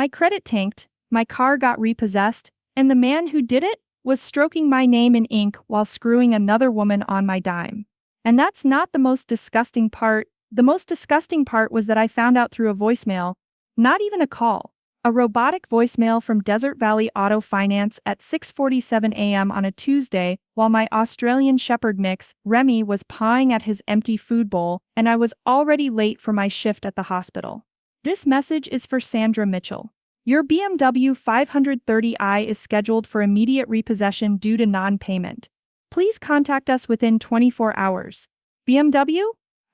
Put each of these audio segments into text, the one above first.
My credit tanked, my car got repossessed, and the man who did it was stroking my name in ink while screwing another woman on my dime. And that's not the most disgusting part. The most disgusting part was that I found out through a voicemail, not even a call. A robotic voicemail from Desert Valley Auto Finance at 6:47 a.m. on a Tuesday, while my Australian Shepherd mix, Remy, was pawing at his empty food bowl, and I was already late for my shift at the hospital. This message is for Sandra Mitchell. Your BMW 530i is scheduled for immediate repossession due to non-payment. Please contact us within 24 hours. BMW?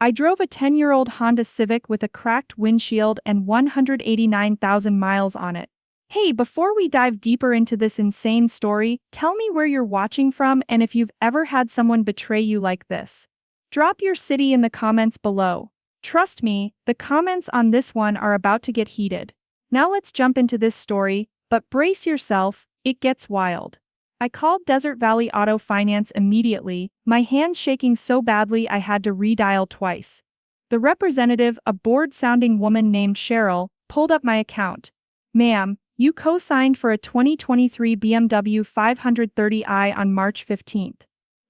I drove a 10-year-old Honda Civic with a cracked windshield and 189,000 miles on it. Hey, before we dive deeper into this insane story, tell me where you're watching from and if you've ever had someone betray you like this. Drop your city in the comments below. Trust me, the comments on this one are about to get heated. Now let's jump into this story, but brace yourself, it gets wild. I called Desert Valley Auto Finance immediately, my hands shaking so badly I had to redial twice. The representative, a bored-sounding woman named Cheryl, pulled up my account. Ma'am, you co-signed for a 2023 BMW 530i on March 15th.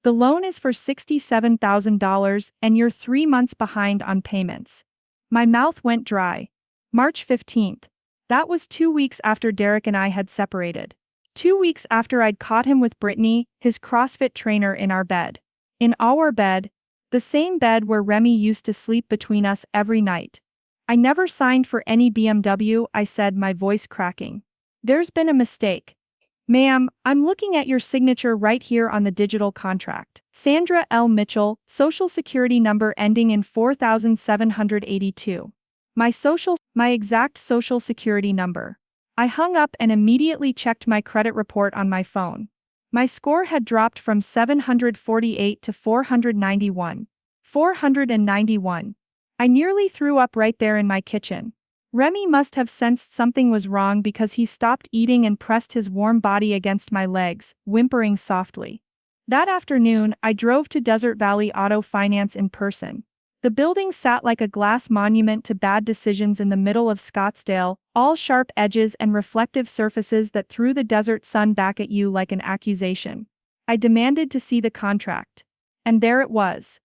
The loan is for $67,000 and you're 3 months behind on payments. My mouth went dry. March 15th. That was 2 weeks after Derek and I had separated. 2 weeks after I'd caught him with Brittany, his CrossFit trainer, in our bed. In our bed. The same bed where Remy used to sleep between us every night. I never signed for any BMW, I said, my voice cracking. There's been a mistake. Ma'am, I'm looking at your signature right here on the digital contract. Sandra L. Mitchell, social security number ending in 4782. My exact social security number. I hung up and immediately checked my credit report on my phone. My score had dropped from 748 to 491. 491. I nearly threw up right there in my kitchen. Remy must have sensed something was wrong because he stopped eating and pressed his warm body against my legs, whimpering softly. That afternoon, I drove to Desert Valley Auto Finance in person. The building sat like a glass monument to bad decisions in the middle of Scottsdale, all sharp edges and reflective surfaces that threw the desert sun back at you like an accusation. I demanded to see the contract. And there it was.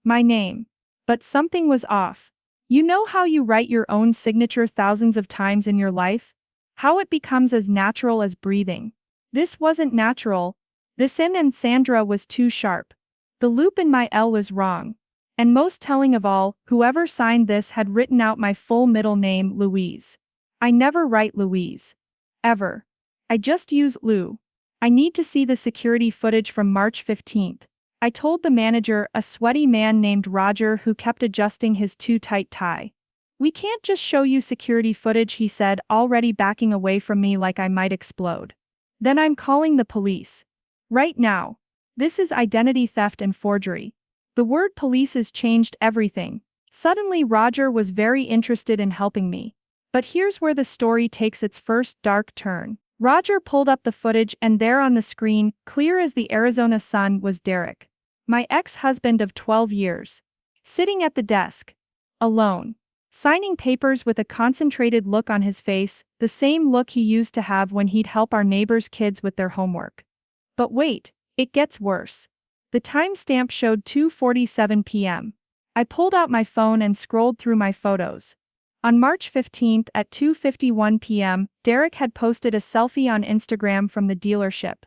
My name. But something was off. You know how you write your own signature thousands of times in your life? How it becomes as natural as breathing. This wasn't natural. This N and Sandra was too sharp. The loop in my L was wrong. And most telling of all, whoever signed this had written out my full middle name, Louise. I never write Louise. Ever. I just use Lou. I need to see the security footage from March 15th. I told the manager, a sweaty man named Roger who kept adjusting his too-tight tie. We can't just show you security footage, he said, already backing away from me like I might explode. Then I'm calling the police. Right now. This is identity theft and forgery. The word police has changed everything. Suddenly Roger was very interested in helping me. But here's where the story takes its first dark turn. Roger pulled up the footage and there on the screen, clear as the Arizona sun, was Derek. My ex-husband of 12 years. Sitting at the desk. Alone. Signing papers with a concentrated look on his face, the same look he used to have when he'd help our neighbors' kids with their homework. But wait, it gets worse. The timestamp showed 2:47 p.m. I pulled out my phone and scrolled through my photos. On March 15th at 2:51 p.m., Derek had posted a selfie on Instagram from the dealership.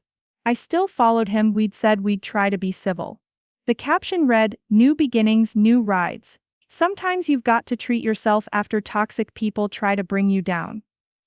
I still followed him, we'd said we'd try to be civil. The caption read, "New beginnings, new rides. Sometimes you've got to treat yourself after toxic people try to bring you down."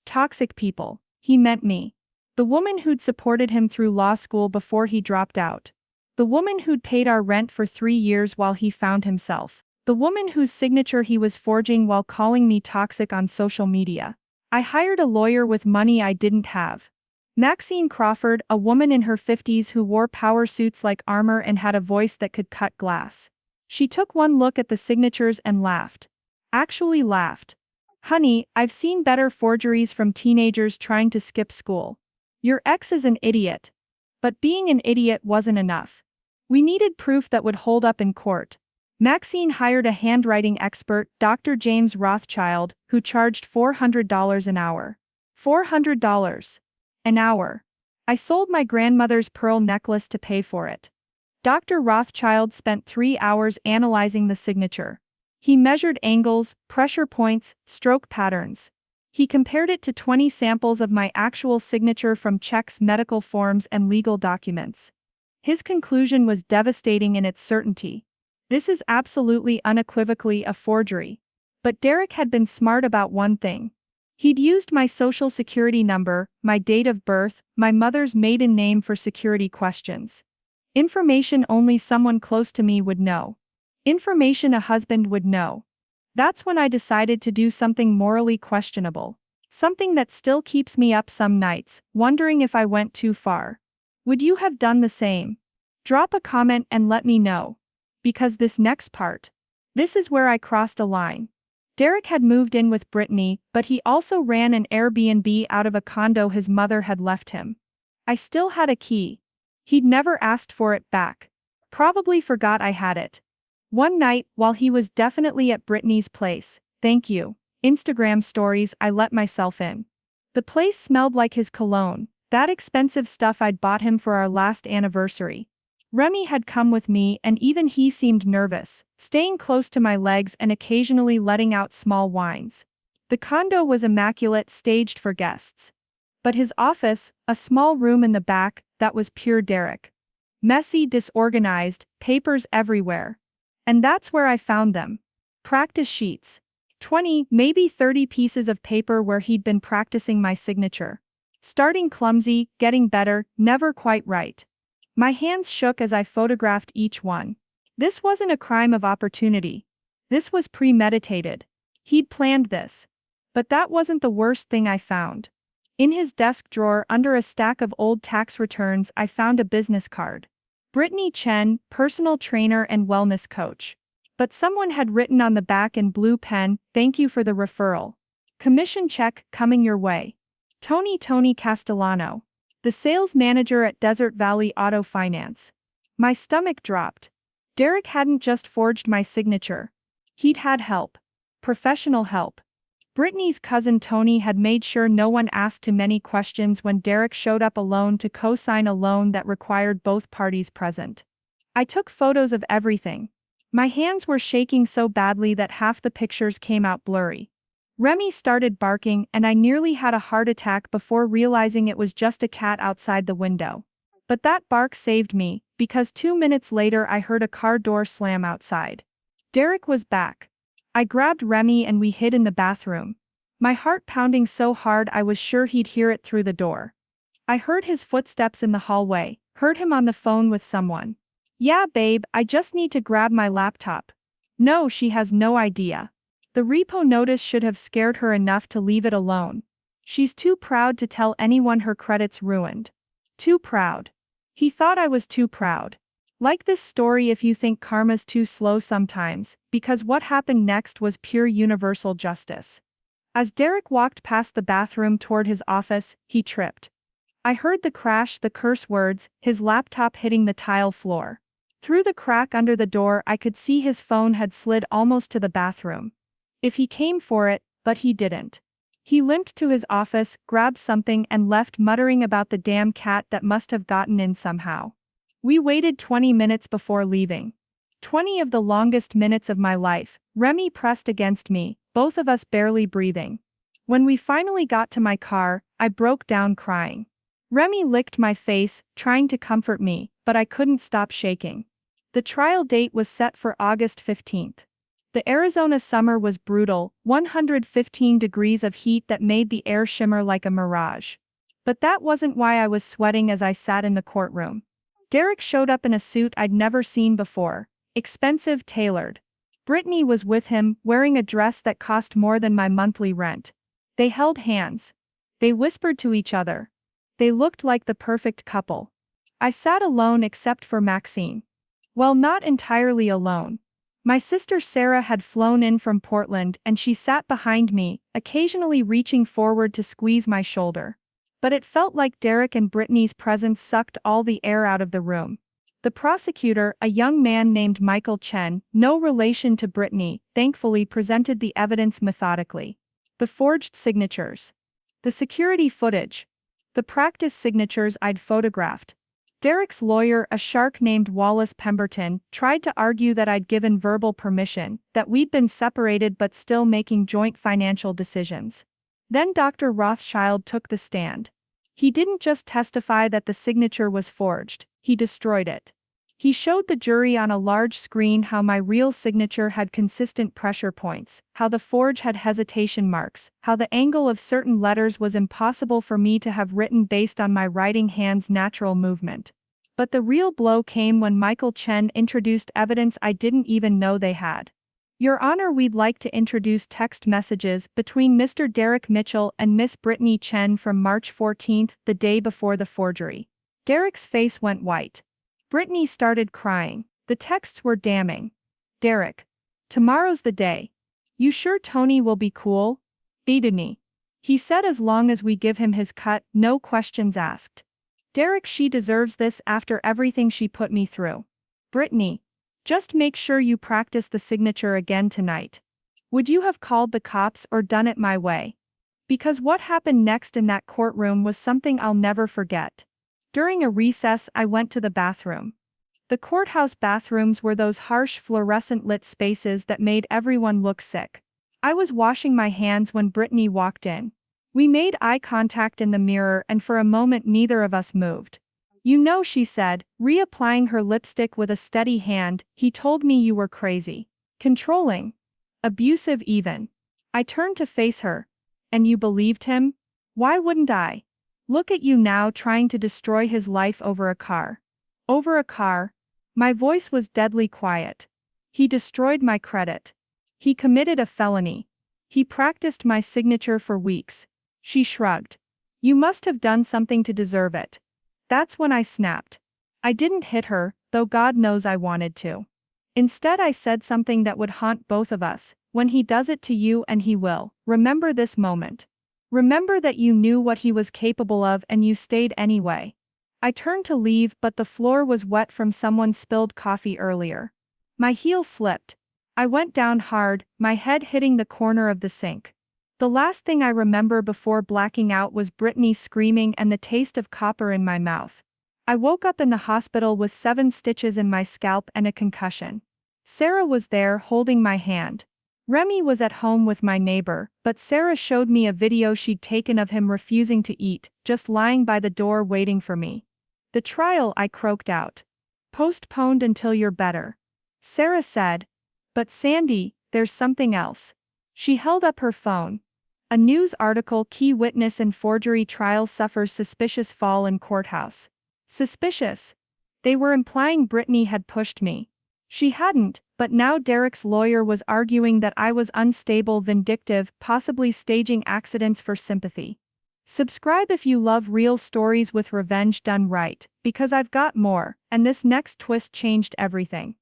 Toxic people. He meant me. The woman who'd supported him through law school before he dropped out. The woman who'd paid our rent for 3 years while he found himself. The woman whose signature he was forging while calling me toxic on social media. I hired a lawyer with money I didn't have. Maxine Crawford, a woman in her 50s who wore power suits like armor and had a voice that could cut glass. She took one look at the signatures and laughed. Actually laughed. "Honey, I've seen better forgeries from teenagers trying to skip school. Your ex is an idiot." But being an idiot wasn't enough. We needed proof that would hold up in court. Maxine hired a handwriting expert, Dr. James Rothschild, who charged $400 an hour. $400 an hour. I sold my grandmother's pearl necklace to pay for it. Dr. Rothschild spent 3 hours analyzing the signature. He measured angles, pressure points, stroke patterns. He compared it to 20 samples of my actual signature from checks, medical forms, and legal documents. His conclusion was devastating in its certainty. This is absolutely unequivocally a forgery. But Derek had been smart about one thing. He'd used my social security number, my date of birth, my mother's maiden name for security questions. Information only someone close to me would know. Information a husband would know. That's when I decided to do something morally questionable. Something that still keeps me up some nights, wondering if I went too far. Would you have done the same? Drop a comment and let me know. Because this next part. This is where I crossed a line. Derek had moved in with Brittany, but he also ran an Airbnb out of a condo his mother had left him. I still had a key. He'd never asked for it back. Probably forgot I had it. One night, while he was definitely at Brittany's place, thank you, Instagram stories, I let myself in. The place smelled like his cologne, that expensive stuff I'd bought him for our last anniversary. Remy had come with me and even he seemed nervous, staying close to my legs and occasionally letting out small whines. The condo was immaculate, staged for guests. But his office, a small room in the back, that was pure Derek. Messy, disorganized, papers everywhere. And that's where I found them. Practice sheets. 20, maybe 30 pieces of paper where he'd been practicing my signature. Starting clumsy, getting better, never quite right. My hands shook as I photographed each one. This wasn't a crime of opportunity. This was premeditated. He'd planned this. But that wasn't the worst thing I found. In his desk drawer under a stack of old tax returns I found a business card. Brittany Chen, personal trainer and wellness coach. But someone had written on the back in blue pen, thank you for the referral. Commission check coming your way. Tony Castellano. The sales manager at Desert Valley Auto Finance. My stomach dropped. Derek hadn't just forged my signature. He'd had help. Professional help. Brittany's cousin Tony had made sure no one asked too many questions when Derek showed up alone to co-sign a loan that required both parties present. I took photos of everything. My hands were shaking so badly that half the pictures came out blurry. Remy started barking and I nearly had a heart attack before realizing it was just a cat outside the window. But that bark saved me, because 2 minutes later I heard a car door slam outside. Derek was back. I grabbed Remy and we hid in the bathroom. My heart pounding so hard I was sure he'd hear it through the door. I heard his footsteps in the hallway, heard him on the phone with someone. Yeah, babe, I just need to grab my laptop. No, she has no idea. The repo notice should have scared her enough to leave it alone. She's too proud to tell anyone her credit's ruined. Too proud. He thought I was too proud. Like this story if you think karma's too slow sometimes, because what happened next was pure universal justice. As Derek walked past the bathroom toward his office, he tripped. I heard the crash, the curse words, his laptop hitting the tile floor. Through the crack under the door I could see his phone had slid almost to the bathroom. If he came for it, but he didn't. He limped to his office, grabbed something and left muttering about the damn cat that must have gotten in somehow. We waited 20 minutes before leaving. 20 of the longest minutes of my life. Remy pressed against me, both of us barely breathing. When we finally got to my car, I broke down crying. Remy licked my face, trying to comfort me, but I couldn't stop shaking. The trial date was set for August 15th. The Arizona summer was brutal, 115 degrees of heat that made the air shimmer like a mirage. But that wasn't why I was sweating as I sat in the courtroom. Derek showed up in a suit I'd never seen before, expensive, tailored. Brittany was with him, wearing a dress that cost more than my monthly rent. They held hands. They whispered to each other. They looked like the perfect couple. I sat alone except for Maxine. Well, not entirely alone. My sister Sarah had flown in from Portland and she sat behind me, occasionally reaching forward to squeeze my shoulder. But it felt like Derek and Brittany's presence sucked all the air out of the room. The prosecutor, a young man named Michael Chen, no relation to Brittany, thankfully presented the evidence methodically. The forged signatures. The security footage. The practice signatures I'd photographed. Derek's lawyer, a shark named Wallace Pemberton, tried to argue that I'd given verbal permission, that we'd been separated but still making joint financial decisions. Then Dr. Rothschild took the stand. He didn't just testify that the signature was forged, he destroyed it. He showed the jury on a large screen how my real signature had consistent pressure points, how the forge had hesitation marks, how the angle of certain letters was impossible for me to have written based on my writing hand's natural movement. But the real blow came when Michael Chen introduced evidence I didn't even know they had. Your Honor, we'd like to introduce text messages between Mr. Derek Mitchell and Miss Brittany Chen from March 14, the day before the forgery. Derek's face went white. Brittany started crying. The texts were damning. Derek. Tomorrow's the day. You sure Tony will be cool? Brittany. He said as long as we give him his cut, no questions asked. Derek, she deserves this after everything she put me through. Brittany. Just make sure you practice the signature again tonight. Would you have called the cops or done it my way? Because what happened next in that courtroom was something I'll never forget. During a recess, I went to the bathroom. The courthouse bathrooms were those harsh fluorescent lit spaces that made everyone look sick. I was washing my hands when Brittany walked in. We made eye contact in the mirror and for a moment neither of us moved. You know, she said, reapplying her lipstick with a steady hand, he told me you were crazy. Controlling. Abusive even. I turned to face her. And you believed him? Why wouldn't I? Look at you now trying to destroy his life over a car. Over a car? My voice was deadly quiet. He destroyed my credit. He committed a felony. He practiced my signature for weeks. She shrugged. You must have done something to deserve it. That's when I snapped. I didn't hit her, though God knows I wanted to. Instead, I said something that would haunt both of us. When he does it to you, and he will, remember this moment. Remember that you knew what he was capable of and you stayed anyway. I turned to leave, but the floor was wet from someone's spilled coffee earlier. My heel slipped. I went down hard, my head hitting the corner of the sink. The last thing I remember before blacking out was Brittany screaming and the taste of copper in my mouth. I woke up in the hospital with 7 stitches in my scalp and a concussion. Sarah was there holding my hand. Remy was at home with my neighbor, but Sarah showed me a video she'd taken of him refusing to eat, just lying by the door waiting for me. The trial, I croaked out. Postponed until you're better. Sarah said. But Sandy, there's something else. She held up her phone. A news article, key witness in forgery trial suffers suspicious fall in courthouse. Suspicious. They were implying Brittany had pushed me. She hadn't, but now Derek's lawyer was arguing that I was unstable, vindictive, possibly staging accidents for sympathy. Subscribe if you love real stories with revenge done right, because I've got more, and this next twist changed everything.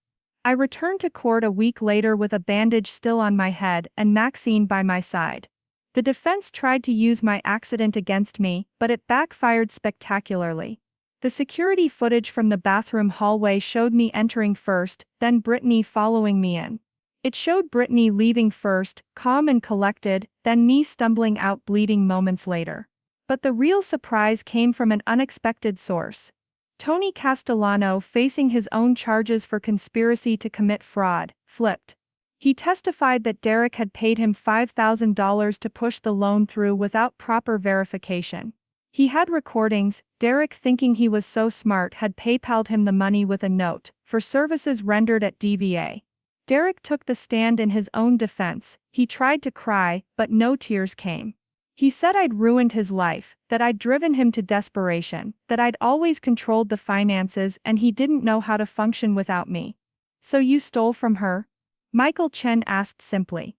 I returned to court a week later with a bandage still on my head and Maxine by my side. The defense tried to use my accident against me, but it backfired spectacularly. The security footage from the bathroom hallway showed me entering first, then Brittany following me in. It showed Brittany leaving first, calm and collected, then me stumbling out bleeding moments later. But the real surprise came from an unexpected source. Tony Castellano, facing his own charges for conspiracy to commit fraud, flipped. He testified that Derek had paid him $5,000 to push the loan through without proper verification. He had recordings. Derek, thinking he was so smart, had PayPal'd him the money with a note, for services rendered at DVA. Derek took the stand in his own defense. He tried to cry, but no tears came. He said I'd ruined his life, that I'd driven him to desperation, that I'd always controlled the finances and he didn't know how to function without me. So you stole from her? Michael Chen asked simply.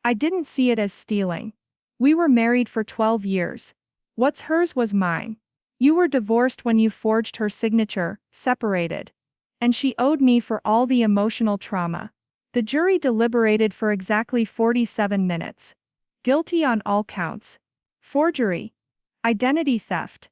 I didn't see it as stealing. We were married for 12 years. What's hers was mine. You were divorced when you forged her signature, separated. And she owed me for all the emotional trauma. The jury deliberated for exactly 47 minutes. Guilty on all counts. Forgery. Identity theft.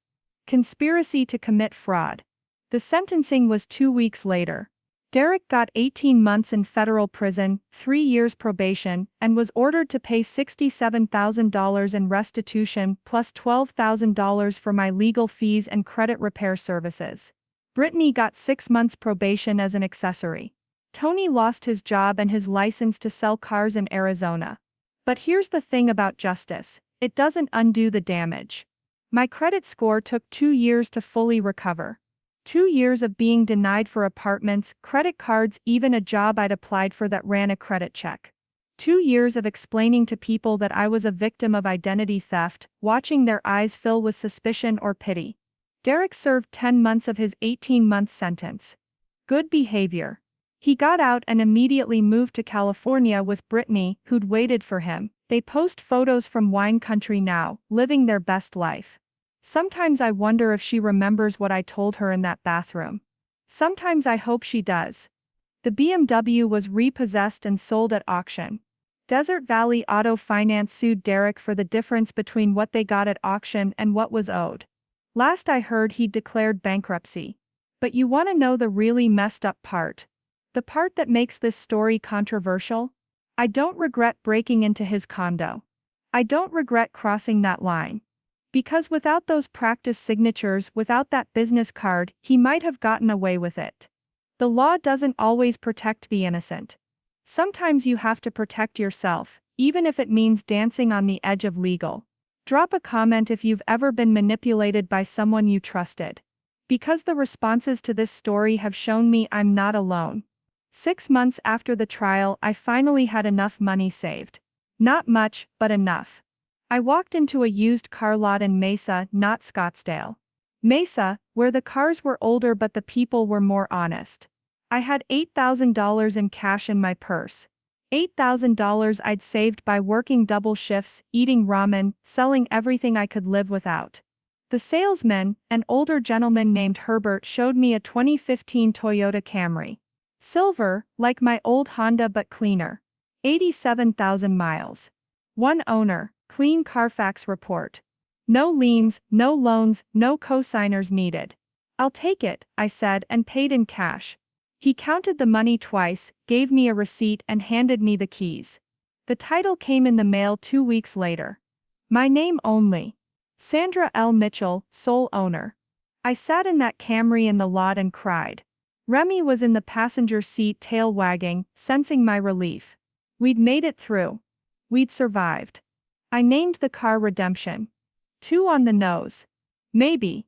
Conspiracy to commit fraud. The sentencing was 2 weeks later. Derek got 18 months in federal prison, 3 years probation, and was ordered to pay $67,000 in restitution plus $12,000 for my legal fees and credit repair services. Brittany got 6 months probation as an accessory. Tony lost his job and his license to sell cars in Arizona. But here's the thing about justice: it doesn't undo the damage. My credit score took 2 years to fully recover. 2 years of being denied for apartments, credit cards, even a job I'd applied for that ran a credit check. 2 years of explaining to people that I was a victim of identity theft, watching their eyes fill with suspicion or pity. Derek served 10 months of his 18-month sentence. Good behavior. He got out and immediately moved to California with Brittany, who'd waited for him. They post photos from wine country now, living their best life. Sometimes I wonder if she remembers what I told her in that bathroom. Sometimes I hope she does. The BMW was repossessed and sold at auction. Desert Valley Auto Finance sued Derek for the difference between what they got at auction and what was owed. Last I heard, he'd declared bankruptcy. But you want to know the really messed up part? The part that makes this story controversial? I don't regret breaking into his condo. I don't regret crossing that line. Because without those practice signatures, without that business card, he might have gotten away with it. The law doesn't always protect the innocent. Sometimes you have to protect yourself, even if it means dancing on the edge of legal. Drop a comment if you've ever been manipulated by someone you trusted. Because the responses to this story have shown me I'm not alone. 6 months after the trial, I finally had enough money saved. Not much, but enough. I walked into a used car lot in Mesa, not Scottsdale. Mesa, where the cars were older but the people were more honest. I had $8,000 in cash in my purse. $8,000 I'd saved by working double shifts, eating ramen, selling everything I could live without. The salesman, an older gentleman named Herbert, showed me a 2015 Toyota Camry. Silver, like my old Honda but cleaner. 87,000 miles. One owner, clean Carfax report. No liens, no loans, no cosigners needed. I'll take it, I said, and paid in cash. He counted the money twice, gave me a receipt, and handed me the keys. The title came in the mail 2 weeks later. My name only. Sandra L. Mitchell, sole owner. I sat in that Camry in the lot and cried. Remy was in the passenger seat, tail wagging, sensing my relief. We'd made it through. We'd survived. I named the car Redemption. 2 on the nose. Maybe.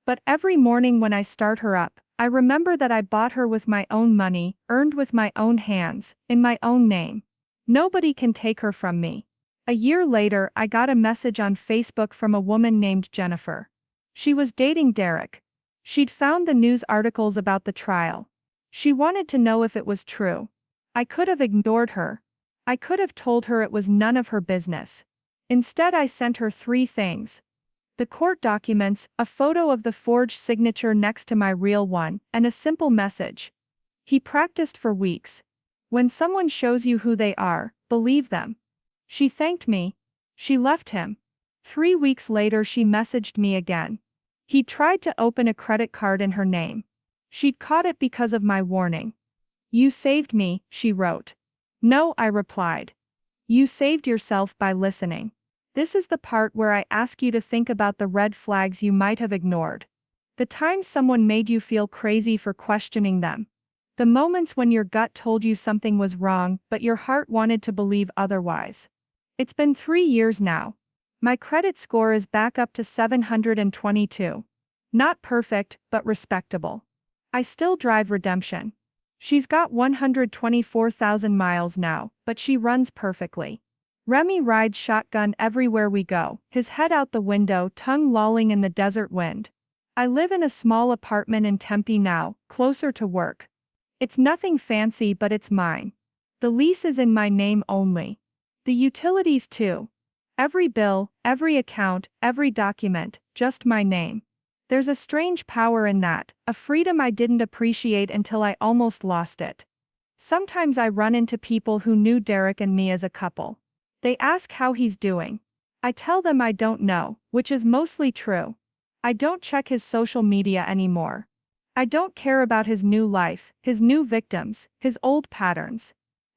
But every morning when I start her up, I remember that I bought her with my own money, earned with my own hands, in my own name. Nobody can take her from me. A year later, I got a message on Facebook from a woman named Jennifer. She was dating Derek. She'd found the news articles about the trial. She wanted to know if it was true. I could have ignored her. I could have told her it was none of her business. Instead, I sent her 3 things. The court documents, a photo of the forged signature next to my real one, and a simple message. He practiced for weeks. When someone shows you who they are, believe them. She thanked me. She left him. 3 weeks later, she messaged me again. He tried to open a credit card in her name. She'd caught it because of my warning. You saved me, she wrote. No, I replied. You saved yourself by listening. This is the part where I ask you to think about the red flags you might have ignored. The times someone made you feel crazy for questioning them. The moments when your gut told you something was wrong, but your heart wanted to believe otherwise. It's been 3 years now. My credit score is back up to 722. Not perfect, but respectable. I still drive Redemption. She's got 124,000 miles now, but she runs perfectly. Remy rides shotgun everywhere we go, his head out the window, tongue lolling in the desert wind. I live in a small apartment in Tempe now, closer to work. It's nothing fancy, but it's mine. The lease is in my name only. The utilities too. Every bill, every account, every document, just my name. There's a strange power in that, a freedom I didn't appreciate until I almost lost it. Sometimes I run into people who knew Derek and me as a couple. They ask how he's doing. I tell them I don't know, which is mostly true. I don't check his social media anymore. I don't care about his new life, his new victims, his old patterns.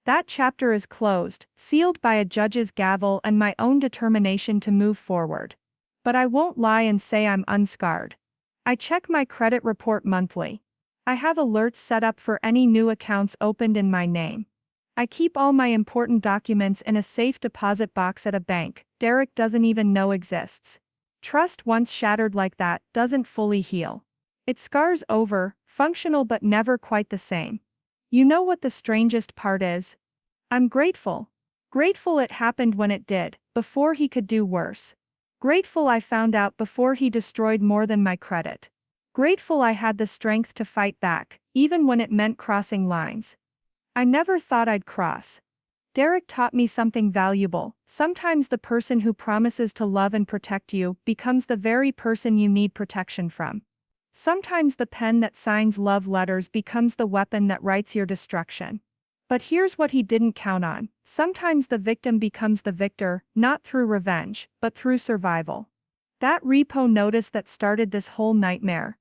That chapter is closed, sealed by a judge's gavel and my own determination to move forward. But I won't lie and say I'm unscarred. I check my credit report monthly. I have alerts set up for any new accounts opened in my name. I keep all my important documents in a safe deposit box at a bank Derek doesn't even know exists. Trust once shattered like that doesn't fully heal. It scars over, functional but never quite the same. You know what the strangest part is? I'm grateful. Grateful it happened when it did, before he could do worse. Grateful I found out before he destroyed more than my credit. Grateful I had the strength to fight back, even when it meant crossing lines. I never thought I'd cross. Derek taught me something valuable. Sometimes the person who promises to love and protect you becomes the very person you need protection from. Sometimes the pen that signs love letters becomes the weapon that writes your destruction. But here's what he didn't count on. Sometimes the victim becomes the victor, not through revenge, but through survival. That repo notice that started this whole nightmare.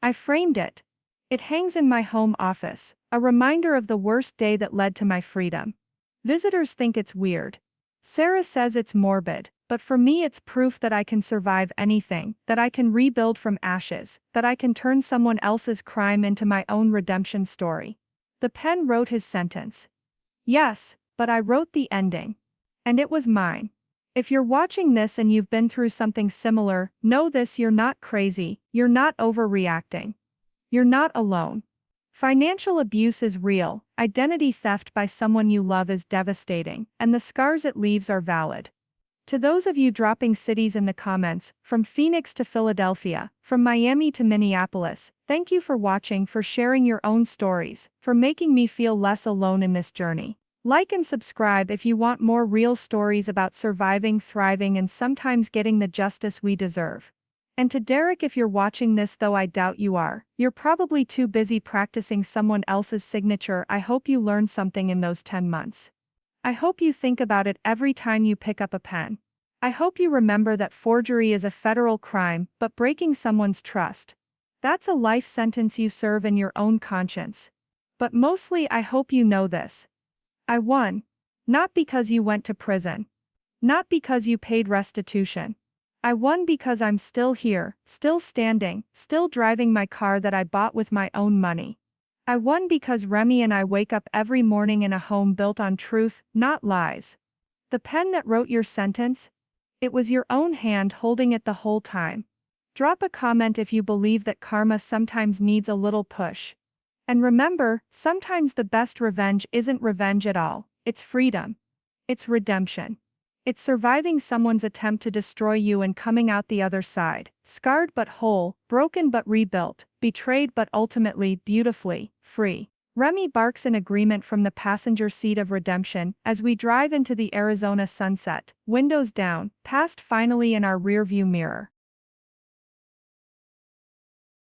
I framed it. It hangs in my home office, a reminder of the worst day that led to my freedom. Visitors think it's weird. Sarah says it's morbid, but for me it's proof that I can survive anything, that I can rebuild from ashes, that I can turn someone else's crime into my own redemption story. The pen wrote his sentence. Yes, but I wrote the ending. And it was mine. If you're watching this and you've been through something similar, know this: you're not crazy, you're not overreacting. You're not alone. Financial abuse is real, identity theft by someone you love is devastating, and the scars it leaves are valid. To those of you dropping cities in the comments, from Phoenix to Philadelphia, from Miami to Minneapolis, thank you for watching, for sharing your own stories, for making me feel less alone in this journey. Like and subscribe if you want more real stories about surviving, thriving, and sometimes getting the justice we deserve. And to Derek, if you're watching this, though I doubt you are, you're probably too busy practicing someone else's signature. I hope you learned something in those 10 months. I hope you think about it every time you pick up a pen. I hope you remember that forgery is a federal crime, but breaking someone's trust, that's a life sentence you serve in your own conscience. But mostly I hope you know this. I won. Not because you went to prison. Not because you paid restitution. I won because I'm still here, still standing, still driving my car that I bought with my own money. I won because Remy and I wake up every morning in a home built on truth, not lies. The pen that wrote your sentence? It was your own hand holding it the whole time. Drop a comment if you believe that karma sometimes needs a little push. And remember, sometimes the best revenge isn't revenge at all, it's freedom. It's redemption. It's surviving someone's attempt to destroy you and coming out the other side, scarred but whole, broken but rebuilt, betrayed but ultimately, beautifully, free. Remy barks in agreement from the passenger seat of redemption as we drive into the Arizona sunset, windows down, past finally in our rearview mirror.